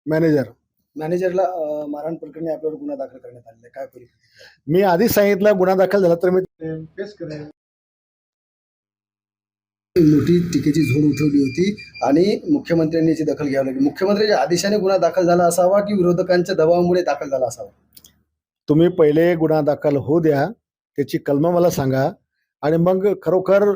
Manager. मॅनेजरला मारहाण प्रकरणी आपल्यावर गुन्हा दाखल करण्यात आलेला आहे. काय परिस्थिती? मी आधीच सांगितलं गुन्हा दाखल झाला तर मी फेस करेन. मोठी टीकेची झोड उठवली होती आणि मुख्यमंत्र्यांनी याची दखल घ्यावी लागली. मुख्यमंत्र्यांच्या आदेशाने गुन्हा दाखल झाला असावा की विरोधकांच्या दबावामुळे दाखल झाला असावा? तुम्ही पहिले गुन्हा दाखल होऊ द्या, त्याची कलमं मला सांगा आणि मग खरोखर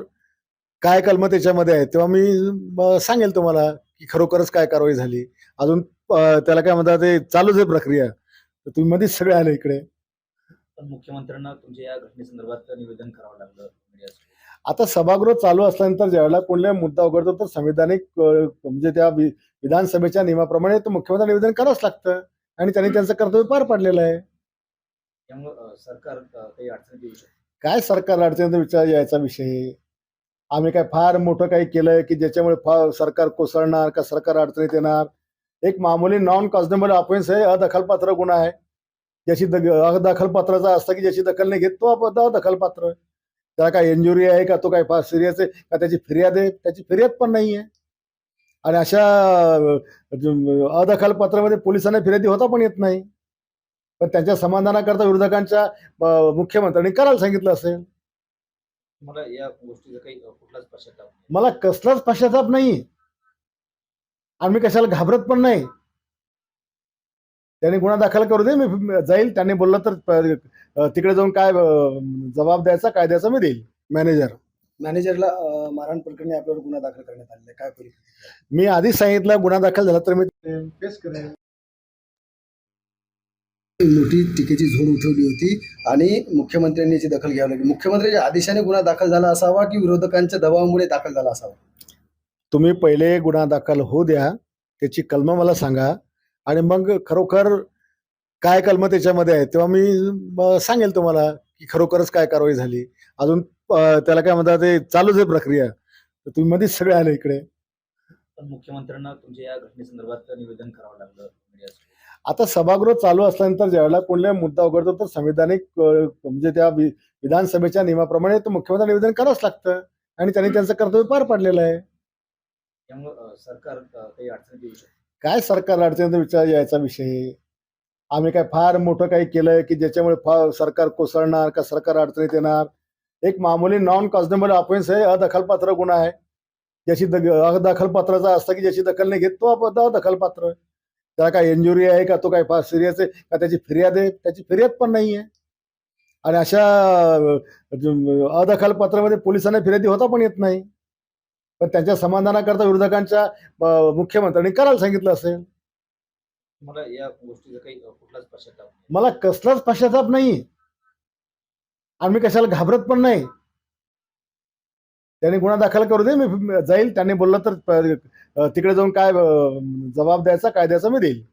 काय कलमं त्याच्यामध्ये आहे तेव्हा मी सांगेल तुम्हाला की खरोखरच काय कारवाई झाली. अजून त्याला काय म्हणतात ते चालूच आहे प्रक्रिया. तर तुम्ही मध्येच सगळे आले इकडे. पण मुख्यमंत्र्यांना तुमच्या या घटनेसंदर्भात निवेदन करावं लागलं मीडियासमोर. आता सभागृह चालू असल्यानंतर ज्यावेळेला कोणत्याही मुद्दा उघडतो तर संविधानिक म्हणजे त्या विधानसभेच्या नियमाप्रमाणे तो मुख्यमंत्री निवेदन करावंच लागतं आणि त्यांनी त्यांचं कर्तव्य पार पाडलेलं आहे. त्यामुळं सरकार काही अडचणीत येऊ शकते. काय सरकार अडचणीत विचार यायचा विषय? आम्ही काय फार मोठं काही केलंय की ज्याच्यामुळे सरकार कोसळणार का सरकार अडचणीत येणार? एक मामूली नॉन कॉन्स्टेबल ऑफेन्स आहे, अदखलपात्र गुन्हा आहे. ज्याची अदखलपात्राचा असतं की ज्याची दखल नाही घेत तो अदखलपात्र. त्याला काय इंजुरी आहे का, तो काय फार सिरियस आहे का, त्याची फिर्याद आहे? त्याची फिर्याद पण नाहीये. आणि अशा अदखलपत्रामध्ये पोलिसांना फिर्यादी होता पण येत नाही. पण त्यांच्या समाधानाकरता विरोधकांच्या मुख्यमंत्र्यांनी करायला सांगितलं असेल. मला या गोष्टीचा काही कुठलाच पश्चाताप नाही. मला कसलाच पश्चाताप नाही आणि मी कशाला घाबरत पण नाही. त्यांनी गुन्हा दाखल करू दे, मी जाईल. त्यांनी बोललं तर तिकडे जाऊन काय जबाब द्यायचा कायद्याचा मी देईल. मॅनेजरला मारहाण प्रकरणी आपल्यावर गुन्हा दाखल करण्यात आलेला आहे. काय परिस्थिती? मी आधीच सांगितलं गुन्हा दाखल झाला तर मी फेस करेन. मोठी टीकेची झोड उठवली होती आणि मुख्यमंत्र्यांनी याची दखल घ्यावी लागली. मुख्यमंत्र्यांच्या आदेशाने गुन्हा दाखल झाला असावा की विरोधकांच्या दबावामुळे दाखल झाला असावा? तुम्ही पहिले गुन्हा दाखल होऊ द्या, त्याची कलमं मला सांगा आणि मग खरोखर काय कलमं त्याच्यामध्ये आहे तेव्हा मी सांगेल तुम्हाला की खरोखरच काय कारवाई झाली. अजून त्याला काय म्हणतात ते चालूच आहे प्रक्रिया. तर तुम्ही मध्येच सगळे आले इकडे. पण मुख्यमंत्र्यांना तुमच्या या घटनेसंदर्भात निवेदन करावं लागलं मीडियासमोर. आता सभागृह चालू असल्यानंतर ज्यावेळेला कोणत्याही मुद्दा उघडतो तर संविधानिक म्हणजे त्या विधानसभेच्या नियमाप्रमाणे तो मुख्यमंत्री निवेदन करावंच लागतं आणि त्यांनी त्यांचं कर्तव्य पार पाडलेलं आहे. त्यामुळं सरकार काही अडचणीत येऊ शकते. काय सरकार अडचणीत विचार यायचा विषय? आम्ही काय फार मोठं काही केलंय की ज्याच्यामुळे सरकार कोसळणार का सरकार अडचणीत येणार? एक मामूली नॉन कॉन्स्टेबल ऑफेन्स आहे, अदखलपात्र गुन्हा आहे. ज्याची अदखलपात्राचा असतं की ज्याची दखल नाही घेत तो अदखलपात्र. त्याला काय इंजुरी आहे का, तो काय फार सिरियस आहे का, त्याची फिर्याद आहे? त्याची फिर्याद पण नाहीये. आणि अशा अदखलपत्रामध्ये पोलिसांना फिर्यादी होता पण येत नाही. पण त्यांच्या समाधानाकरता विरोधकांच्या मुख्यमंत्र्यांनी करायला सांगितलं असेल. मला या गोष्टीचा काही कुठलाच पश्चाताप नाही. मला कसलाच पश्चाताप नाही आणि मी कशाला घाबरत पण नाही. त्यांनी गुन्हा दाखल करू दे, मी जाईल. त्यांनी बोललं तर तिकडे जाऊन काय जबाब द्यायचा कायद्याचा मी देईल.